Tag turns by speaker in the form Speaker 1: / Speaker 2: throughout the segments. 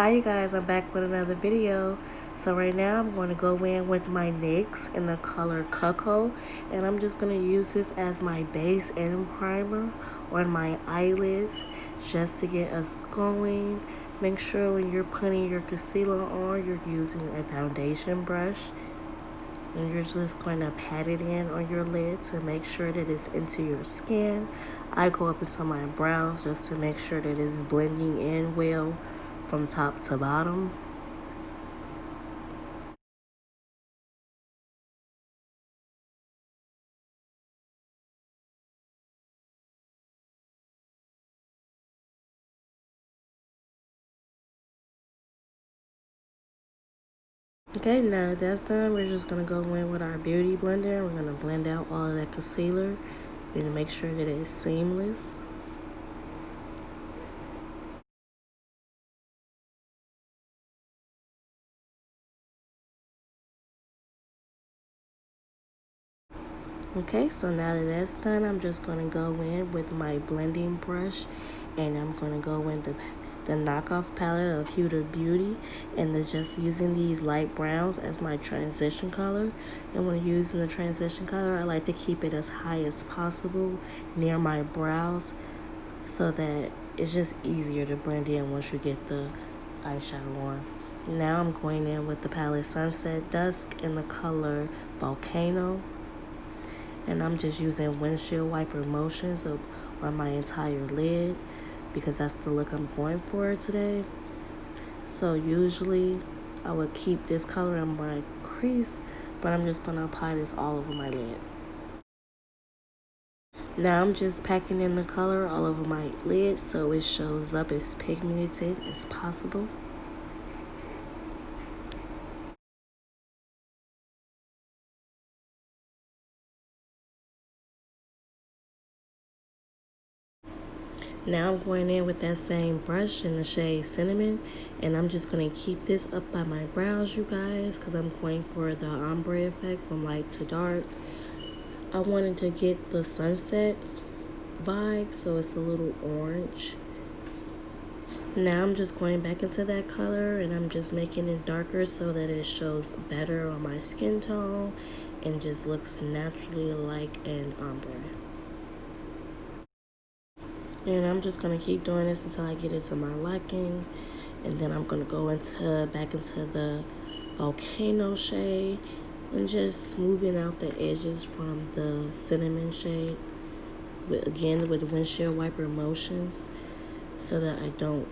Speaker 1: Hi you guys, I'm back with another video. So right now I'm going to go in with my NYX in the color Cocoa, and I'm just going to use this as my base and primer on my eyelids just to get us going. Make sure when you're putting your concealer on, you're using a foundation brush, and you're just going to pat it in on your lid to make sure that it's into your skin. I go up into my brows just to make sure that it's blending in well from top to bottom. Okay, now that's done, we're just going to go in with our beauty blender. We're going to blend out all of that concealer and to make sure that it's seamless. Okay, so now that that's done, I'm just going to go in with my blending brush, and I'm going to go in the knockoff palette of Huda Beauty, and just using these light browns as my transition color. And when using the transition color, I like to keep it as high as possible near my brows so that it's just easier to blend in once you get the eyeshadow on. Now I'm going in with the palette Sunset Dusk in the color Volcano, and I'm just using windshield wiper motions on my entire lid because that's the look I'm going for today. So usually I would keep this color in my crease, but I'm just going to apply this all over my lid. Now I'm just packing in the color all over my lid so it shows up as pigmented as possible. Now I'm going in with that same brush in the shade Cinnamon, and I'm just going to keep this up by my brows, you guys, because I'm going for the ombre effect from light to dark. I wanted to get the sunset vibe, so it's a little orange. Now I'm just going back into that color, and I'm just making it darker so that it shows better on my skin tone and just looks naturally like an ombre. And I'm just going to keep doing this until I get it to my liking. And then I'm going to go back into the Volcano shade and just smoothing out the edges from the Cinnamon shade. Again, with windshield wiper motions so that I don't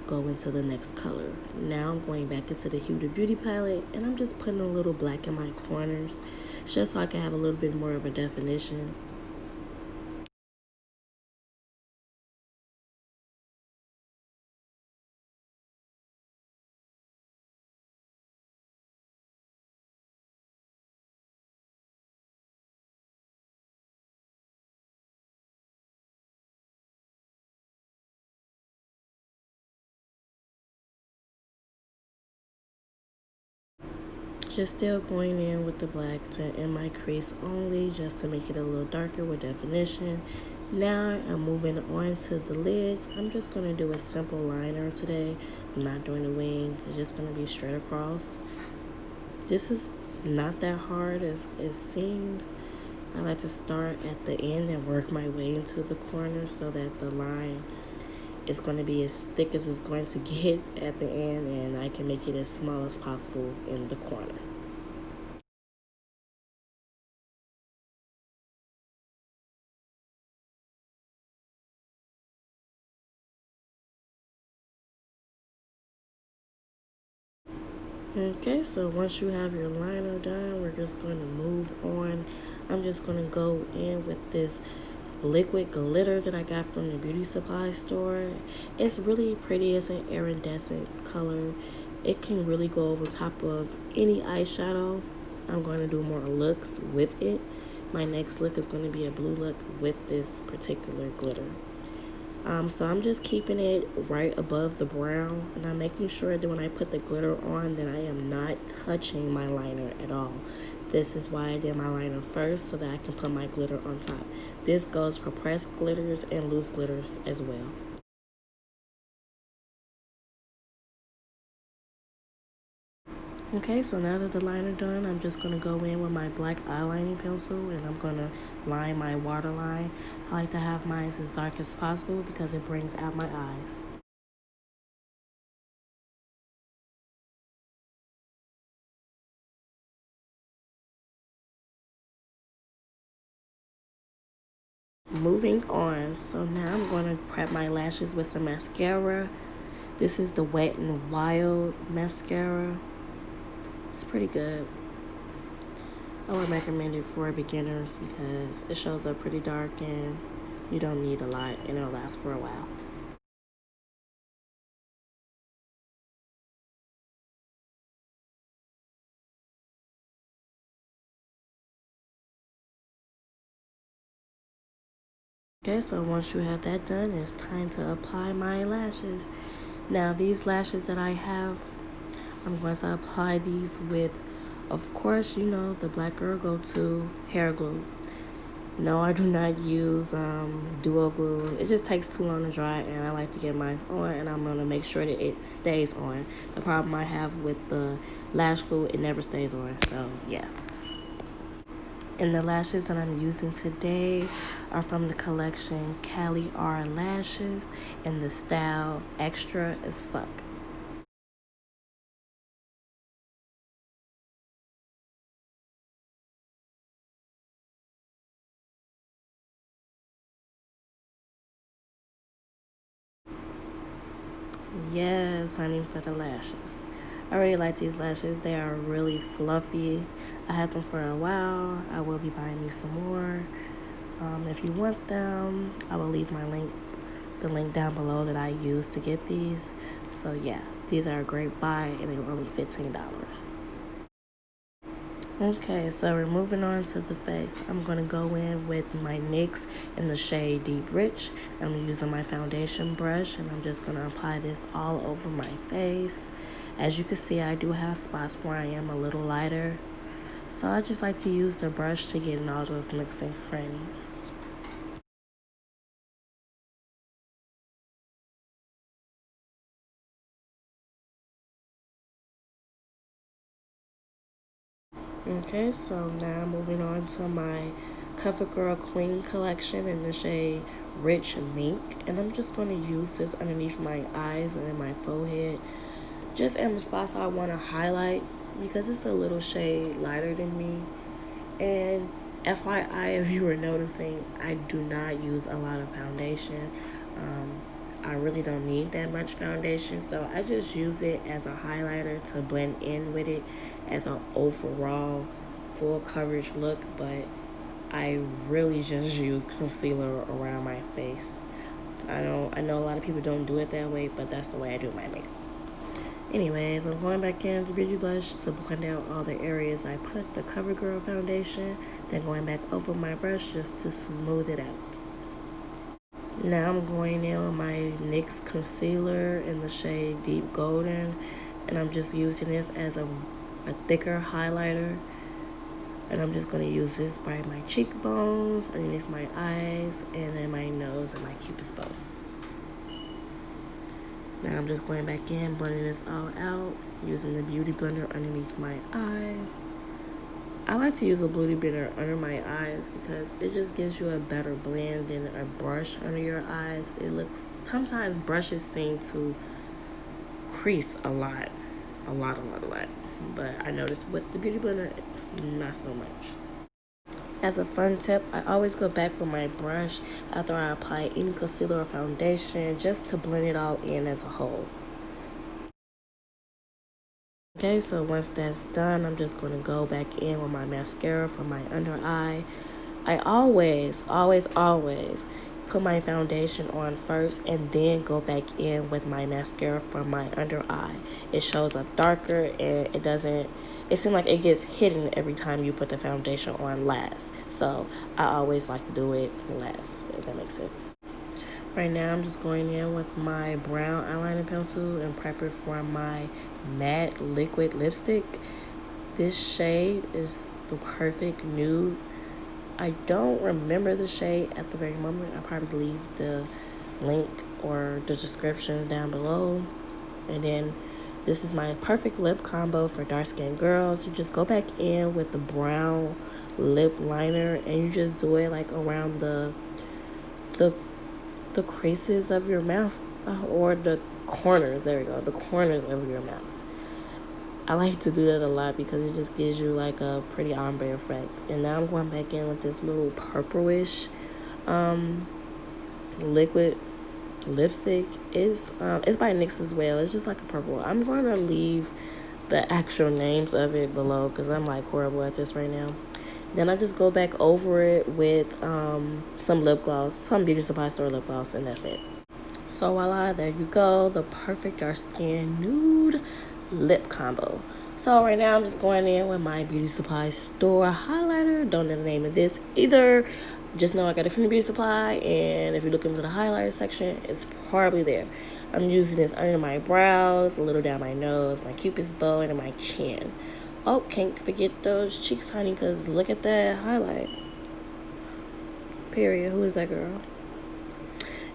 Speaker 1: go into the next color. Now I'm going back into the Huda Beauty palette, and I'm just putting a little black in my corners just so I can have a little bit more of a definition. Just still going in with the black in my crease only just to make it a little darker with definition. Now I'm moving on to the lids. I'm just going to do a simple liner today. I'm not doing the wings. It's just going to be straight across. This is not that hard as it seems. I like to start at the end and work my way into the corner so that the line is going to be as thick as it's going to get at the end, and I can make it as small as possible in the corner. Okay, so once you have your liner done, we're just going to move on. I'm just going to go in with this liquid glitter that I got from the beauty supply store. It's really pretty. It's an iridescent color. It can really go over top of any eyeshadow. I'm going to do more looks with it. My next look is going to be a blue look with this particular glitter. So I'm just keeping it right above the brown, and I'm making sure that when I put the glitter on that I am not touching my liner at all. This is why I did my liner first, so that I can put my glitter on top. This goes for pressed glitters and loose glitters as well. Okay, so now that the liner done, I'm just gonna go in with my black eyelining pencil and I'm gonna line my waterline. I like to have mine as dark as possible because it brings out my eyes. Moving on, so now I'm gonna prep my lashes with some mascara. This is the Wet n Wild mascara. It's pretty good. I would recommend it for beginners because it shows up pretty dark and you don't need a lot and it'll last for a while. Okay, so once you have that done, it's time to apply my lashes. Now these lashes that I have, I'm going to apply these with, of course, you know, the Black Girl go-to hair glue. No, I do not use duo glue. It just takes too long to dry, and I like to get mine on, and I'm gonna make sure that it stays on. The problem I have with the lash glue, it never stays on. So yeah. And the lashes that I'm using today are from the collection Cali R Lashes in the style Extra as Fuck. Yes, honey, for the lashes. I really like these lashes. They are really fluffy. I had them for a while. I will be buying me some more. If you want them, I will leave the link down below that I use to get these. So yeah, these are a great buy and they were only $15. Okay, so we're moving on to the face. I'm going to go in with my NYX in the shade Deep Rich. I'm using my foundation brush and I'm just going to apply this all over my face. As you can see, I do have spots where I am a little lighter. So I just like to use the brush to get in all those nooks and crannies. Okay, so now moving on to my Covergirl Queen collection in the shade Rich Mink. And I'm just going to use this underneath my eyes and in my forehead. Just in the spots I want to highlight because it's a little shade lighter than me. And FYI, if you were noticing, I do not use a lot of foundation. I really don't need that much foundation, so I just use it as a highlighter to blend in with it as an overall full coverage look, but I really just use concealer around my face. I know a lot of people don't do it that way, but that's the way I do my makeup. Anyways, I'm going back in with the Beauty Blush to blend out all the areas I put the CoverGirl foundation, then going back over my brush just to smooth it out. Now I'm going in with my NYX concealer in the shade Deep Golden, and I'm just using this as a thicker highlighter. And I'm just going to use this by my cheekbones, underneath my eyes, and then my nose and my cupid's bow. Now I'm just going back in, blending this all out, using the Beauty Blender underneath my eyes. I like to use a Beauty Blender under my eyes because it just gives you a better blend than a brush under your eyes. Sometimes brushes seem to crease a lot. But I noticed with the Beauty Blender, not so much. As a fun tip, I always go back with my brush after I apply any concealer or foundation just to blend it all in as a whole. Okay, so once that's done, I'm just going to go back in with my mascara for my under eye. I always put my foundation on first and then go back in with my mascara for my under eye. It shows up darker and it seems like it gets hidden every time you put the foundation on last. So I always like to do it last, if that makes sense. Right now I'm just going in with my brown eyeliner pencil and prep it for my matte liquid lipstick. This shade is the perfect nude. I don't remember the shade at the very moment. I'll probably leave the link or the description down below. And then This is my perfect lip combo for dark skinned girls. You just go back in with the brown lip liner and you just do it like around the creases of your mouth, or the corners. There we go, the corners of your mouth. I like to do that a lot because it just gives you like a pretty ombre effect. And now I'm going back in with this little purplish liquid lipstick. It's by NYX as well. It's just like a purple. I'm going to leave the actual names of it below because I'm like horrible at this right now. Then I just go back over it with some lip gloss, some beauty supply store lip gloss, and that's it. So voila, there you go, the perfect dark skin nude lip combo. So right now I'm just going in with my beauty supply store highlighter. Don't know the name of this either. Just know I got it from the beauty supply, and if you look into the highlighter section, it's probably there. I'm using this under my brows, a little down my nose, my cupid's bow, and my chin. Oh, can't forget those cheeks, honey, because look at that highlight. Period. Who is that girl?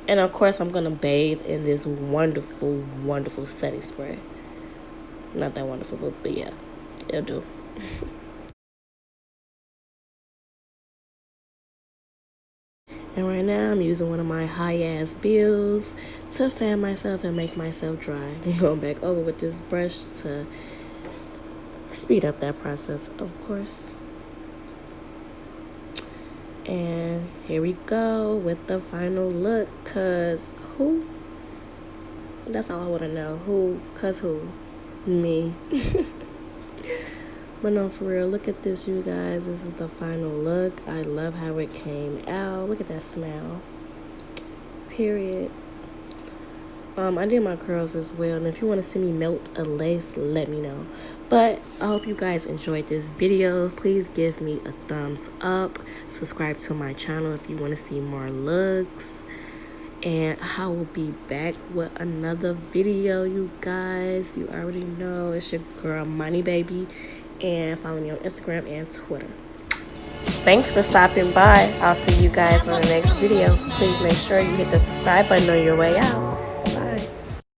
Speaker 1: And of course, I'm going to bathe in this wonderful, wonderful setting spray. Not that wonderful, but yeah, it'll do. And right now, I'm using one of my high-ass bills to fan myself and make myself dry. I'm going back over with this brush to speed up that process, of course. And here we go with the final look. Cause who? That's all I want to know. Who? Cause who? Me. But no, for real, look at this, you guys. This is the final look. I love how it came out. Look at that smile. Period. I did my curls as well, and if you want to see me melt a lace, let me know. But I hope you guys enjoyed this video. Please give me a thumbs up. Subscribe to my channel if you want to see more looks. And I will be back with another video, you guys. You already know it's your girl, Money Baby. And follow me on Instagram and Twitter. Thanks for stopping by. I'll see you guys on the next video. Please make sure you hit the subscribe button on your way out.